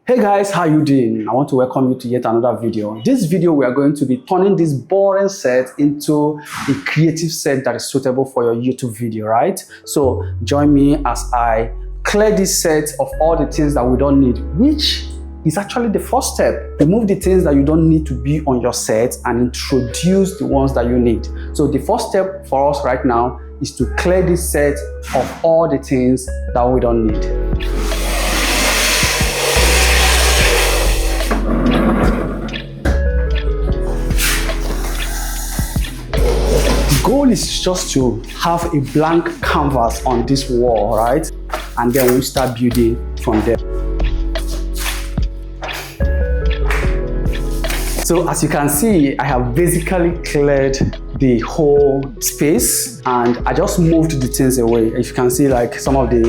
Hey guys, how you doing? I want to welcome you to yet another video. This video we are going to be turning this boring set into a creative set that is suitable for your YouTube video, right? So join me as I clear this set of all the things that we don't need, which is actually the first step. Remove the things that you don't need to be on your set and introduce the ones that you need. So the first step for us right now is to clear this set of all the things that we don't need. The goal is just to have a blank canvas on this wall, right? And then we'll start building from there. So as you can see, I have basically cleared the whole space and I just moved the things away. If you can see, like some of the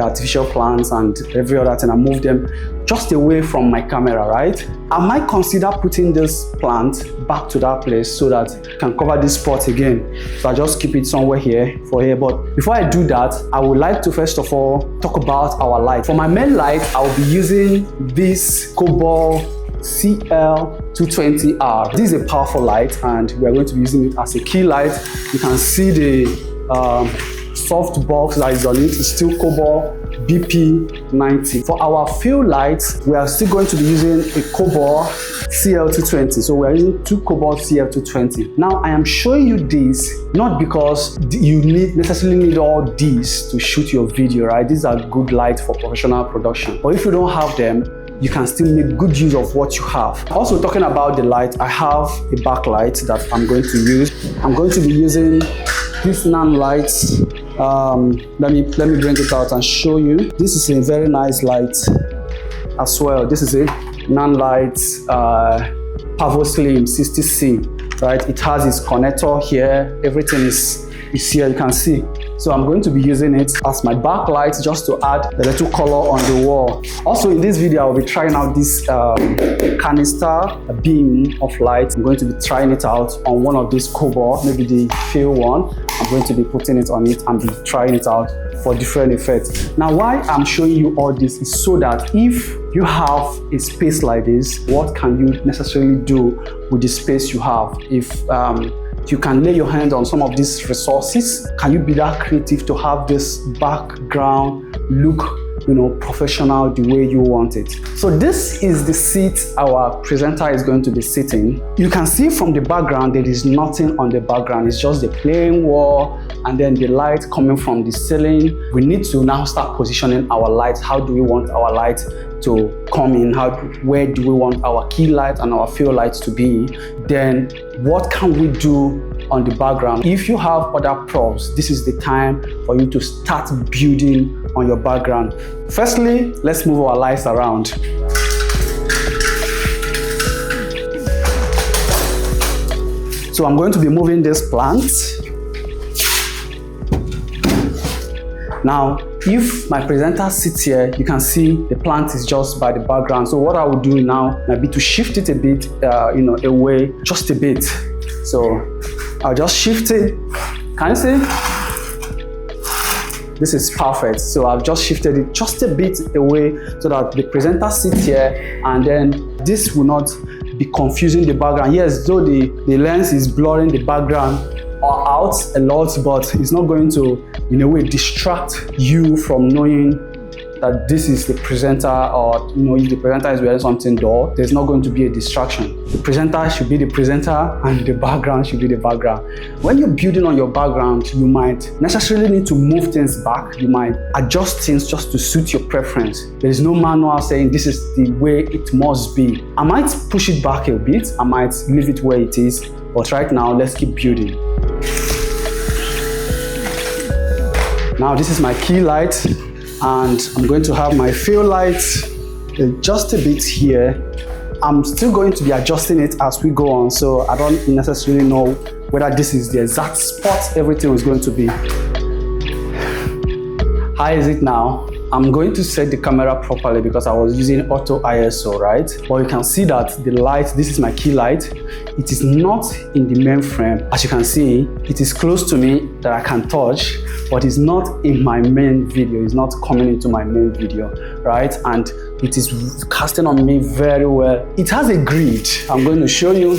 artificial plants and every other thing, I moved them just away from my camera, right? I might consider putting this plant back to that place so that I can cover this spot again. So I just keep it somewhere here for here. But before I do that, I would like to first of all talk about our light. For my main light, I will be using this Cobalt CL220R. This is a powerful light and we are going to be using it as a key light. You can see the soft box that is on it. It's still Cobalt BP90. For our fill lights, we are still going to be using a Cobalt CL220. So we are using two Cobalt CL220. Now I am showing you this not because you necessarily need all these to shoot your video, right? These are good lights for professional production. But if you don't have them, you can still make good use of what you have. Also talking about the light, I have a backlight that I'm going to use. I'm going to be using this NAN light. Let me bring it out and show you. This is a very nice light as well. This is a NAN light Pavo Slim 60C, right? It has its connector here. Everything is here, you can see. So I'm going to be using it as my backlight just to add a little color on the wall. Also in this video, I'll be trying out this canister beam of light. I'm going to be trying it out on one of these Cobalt, maybe the fill one. I'm going to be putting it on it and be trying it out for different effects. Now why I'm showing you all this is so that if you have a space like this, what can you necessarily do with the space you have? If you can lay your hand on some of these resources, can you be that creative to have this background look, professional the way you want it? So this is the seat our presenter is going to be sitting. You can see from the background there is nothing on the background. It's just the plain wall and then the light coming from the ceiling. We need to now start positioning our lights. How do we want our light to come in? Where do we want our key light and our fill lights to be? Then what can we do on the background? If you have other props, this is the time for you to start building on your background. Firstly, let's move our lights around. So I'm going to be moving this plant. Now, if my presenter sits here, you can see the plant is just by the background. So what I will do now might be to shift it a bit, away just a bit. So I'll just shift it. Can you see? This is perfect. So I've just shifted it just a bit away so that the presenter sits here and then this will not be confusing the background. Yes, though the lens is blurring the background out a lot, but it's not going to, in a way, distract you from knowing that this is the presenter, or if the presenter is wearing something dull, there's not going to be a distraction. The presenter should be the presenter and the background should be the background. When you're building on your background, you might necessarily need to move things back. You might adjust things just to suit your preference. There is no manual saying this is the way it must be. I might push it back a bit. I might leave it where it is. But right now, let's keep building. Now this is my key light and I'm going to have my fill light just a bit here. I'm still going to be adjusting it as we go on, so I don't necessarily know whether this is the exact spot everything is going to be. How is it now? I'm going to set the camera properly because I was using auto ISO, right? But you can see that the light, this is my key light. It is not in the main frame. As you can see, it is close to me that I can touch, but it's not in my main video. It's not coming into my main video, right? And It is casting on me very well. It has a grid. I'm going to show you.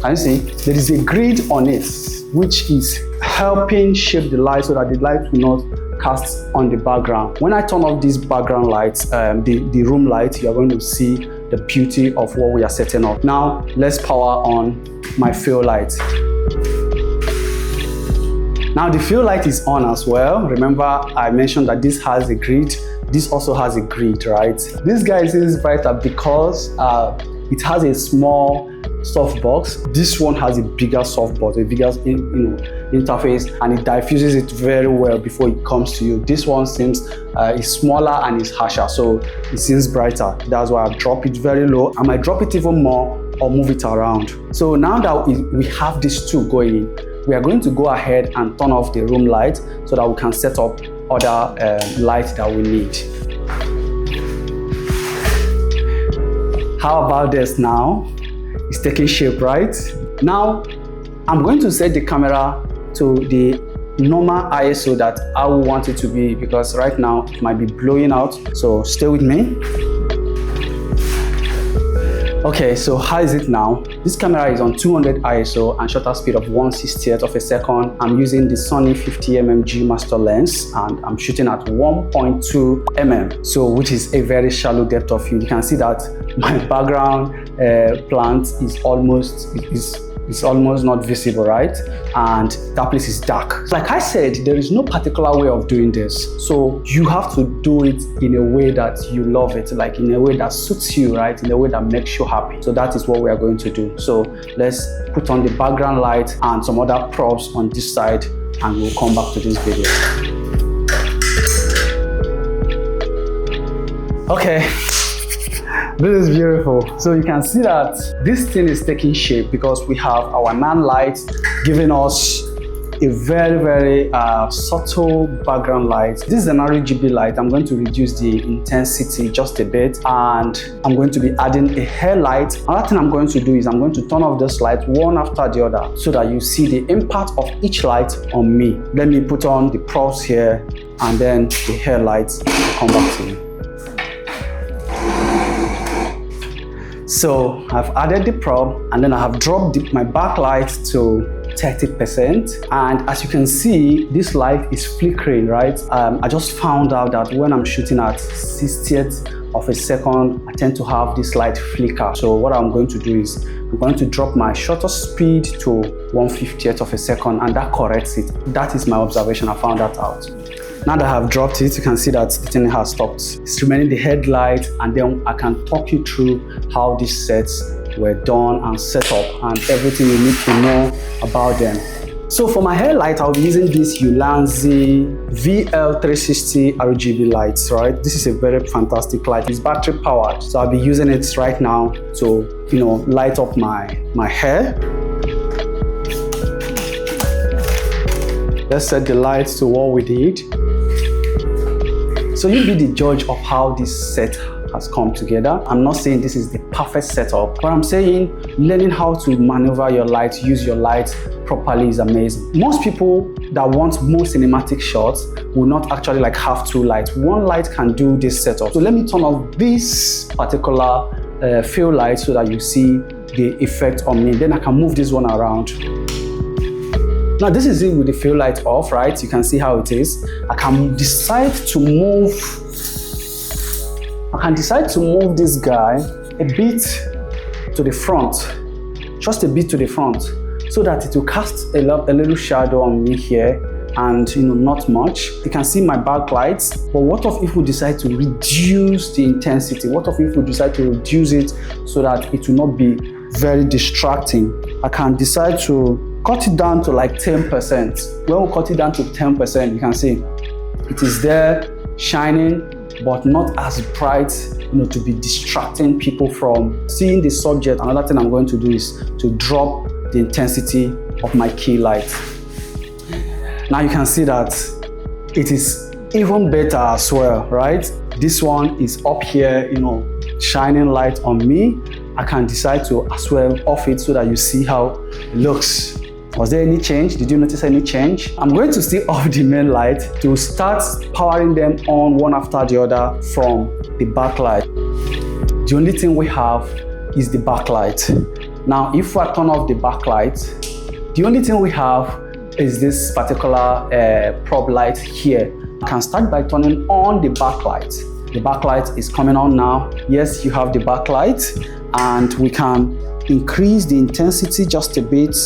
Can you see? There is a grid on it, which is helping shape the light so that the light will not cast on the background. When I turn off these background lights, the room light, you are going to see the beauty of what we are setting up. Now, let's power on my fill light. Now, the fill light is on as well. Remember, I mentioned that this has a grid. This also has a grid, right? This guy is brighter because it has a small softbox. This one has a bigger softbox, a bigger interface, and it diffuses it very well before it comes to you. This one seems is smaller and is harsher, so it seems brighter. That's why I drop it very low. I might drop it even more or move it around. So now that we have these two going, we are going to go ahead and turn off the room light so that we can set up other lights that we need. How about this now? It's taking shape, right? Now, I'm going to set the camera to the normal ISO that I would want it to be, because right now it might be blowing out. So stay with me. Okay, so how is it now? This camera is on 200 ISO and shutter speed of 1/60th of a second. I'm using the Sony 50mm G Master lens and I'm shooting at 1.2 mm, so which is a very shallow depth of field. You can see that my background plant is almost not visible, right? And that place is dark. Like I said, there is no particular way of doing this. So you have to do it in a way that you love it, like in a way that suits you, right? In a way that makes you happy. So that is what we are going to do. So let's put on the background light and some other props on this side, and we'll come back to this video. Okay. This is beautiful. So you can see that this thing is taking shape because we have our NAND light giving us a very subtle background light. This is an RGB light. I'm going to reduce the intensity just a bit, and I'm going to be adding a hair light. Another thing I'm going to do is I'm going to turn off this light one after the other so that you see the impact of each light on me. Let me put on the props here and then the hair lights will come back to you. So I've added the prop and then I have dropped my backlight to 30%, and as you can see, this light is flickering, right? I just found out that when I'm shooting at 60th of a second, I tend to have this light flicker. So what I'm going to do is I'm going to drop my shutter speed to 1/50th of a second, and that corrects it. That is my observation. I found that out. Now that I have dropped it, you can see that the thing has stopped. It's remaining the headlight, and then I can talk you through how these sets were done and set up and everything you need to know about them. So for my headlight, I'll be using this Ulanzi VL360 RGB lights, right? This is a very fantastic light. It's battery powered, so I'll be using it right now to, light up my hair. Let's set the lights to what we did. So you be the judge of how this set has come together. I'm not saying this is the perfect setup, but I'm saying learning how to maneuver your light, use your light properly is amazing. Most people that want more cinematic shots will not actually have two lights. One light can do this setup. So let me turn off this particular fill light so that you see the effect on me. Then I can move this one around. Now this is it with the fill light off, right? You can see how it is. I can decide to move this guy a bit to the front, just a bit to the front, so that it will cast a little shadow on me here, and not much. You can see my backlights. But what if we decide to reduce the intensity? What if we decide to reduce it so that it will not be very distracting? I can decide to cut it down to 10%. When we cut it down to 10%, you can see it is there shining, but not as bright, to be distracting people from seeing the subject. Another thing I'm going to do is to drop the intensity of my key light. Now you can see that it is even better as well, right? This one is up here, shining light on me. I can decide to as well off it so that you see how it looks. Was there any change? Did you notice any change? I'm going to still off the main light to start powering them on one after the other from the backlight. The only thing we have is the backlight. Now, if I turn off the backlight, the only thing we have is this particular probe light here. I can start by turning on the backlight. The backlight is coming on now. Yes, you have the backlight, and we can increase the intensity just a bit,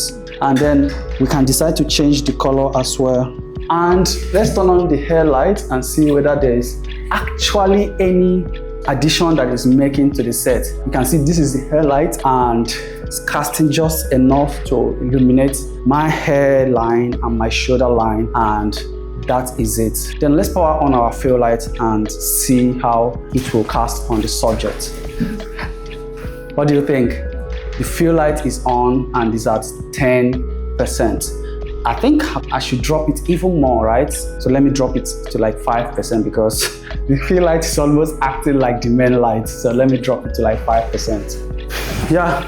and then we can decide to change the color as well. And let's turn on the hair light and see whether there is actually any addition that is making to the set. You can see this is the hair light, and it's casting just enough to illuminate my hairline and my shoulder line, and that is it. Then let's power on our fill light and see how it will cast on the subject. What do you think? The fill light is on and is at 10%. I think I should drop it even more, right? So let me drop it to like 5% because the fill light is almost acting like the main light. So let me drop it to like 5%. Yeah,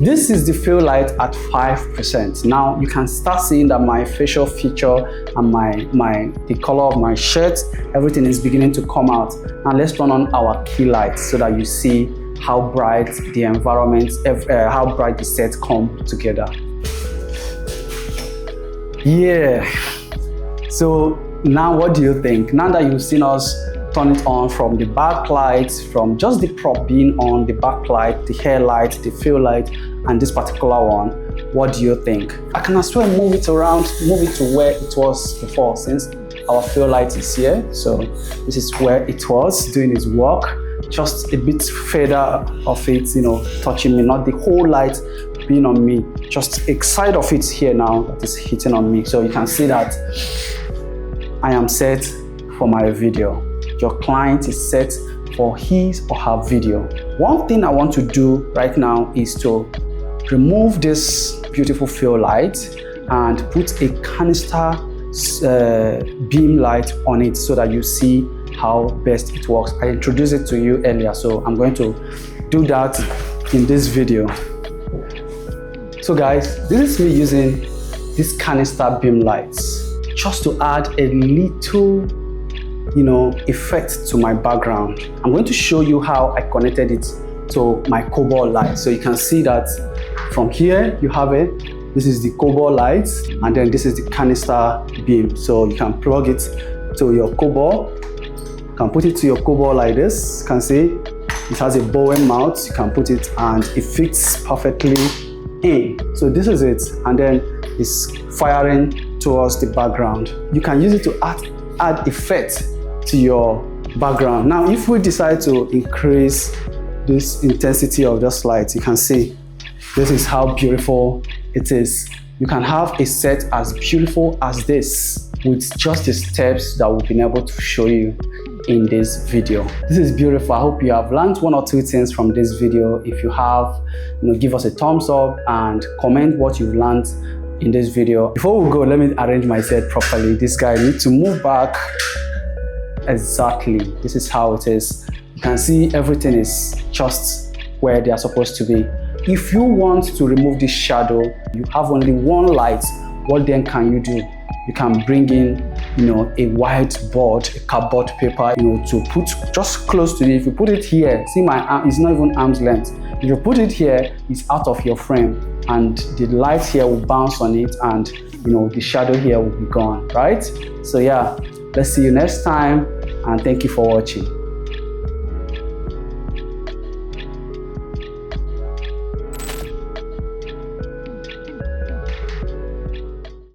this is the fill light at 5%. Now you can start seeing that my facial feature and the color of my shirt, everything is beginning to come out. Now let's turn on our key light so that you see how bright the environment, how bright the set come together. Yeah, so now what do you think? Now that you've seen us turn it on from the backlight, from just the prop being on, the backlight, the hair light, the fill light, and this particular one, what do you think? I can as well move it around, move it to where it was before, since our fill light is here. So this is where it was doing its work, just a bit further of it, you know, touching me, not the whole light being on me, just a side of it here now that is hitting on me. So you can see that I am set for my video. Your client is set for his or her video. One thing I want to do right now is to remove this beautiful fill light and put a canister beam light on it so that you see how best it works. I introduced it to you earlier, so I'm going to do that in this video. So guys, this is me using this canister beam lights just to add a little, you know, effect to my background. I'm going to show you how I connected it to my cobalt light. So you can see that from here you have it. This is the cobalt light, and then this is the canister beam. So you can plug it to your cobalt. You can put it to your cobalt like this. You can see it has a Bowen mouth. You can put it and it fits perfectly in. So this is it, and then it's firing towards the background. You can use it to add effect to your background. Now if we decide to increase this intensity of this light, you can see this is how beautiful it is. You can have a set as beautiful as this with just the steps that we've been able to show you in this video. This is beautiful. I hope you have learned one or two things from this video. If you have, give us a thumbs up and comment what you've learned in this video. Before we go, let me arrange my set properly. This guy needs to move back exactly. This is how it is. You can see everything is just where they are supposed to be. If you want to remove this shadow, you have only one light. What then can you do? You can bring in, a whiteboard, a cardboard paper, to put just close to it. If you put it here, see my arm, it's not even arm's length. If you put it here, it's out of your frame, and the light here will bounce on it, and the shadow here will be gone, right? So yeah, let's see you next time, and thank you for watching.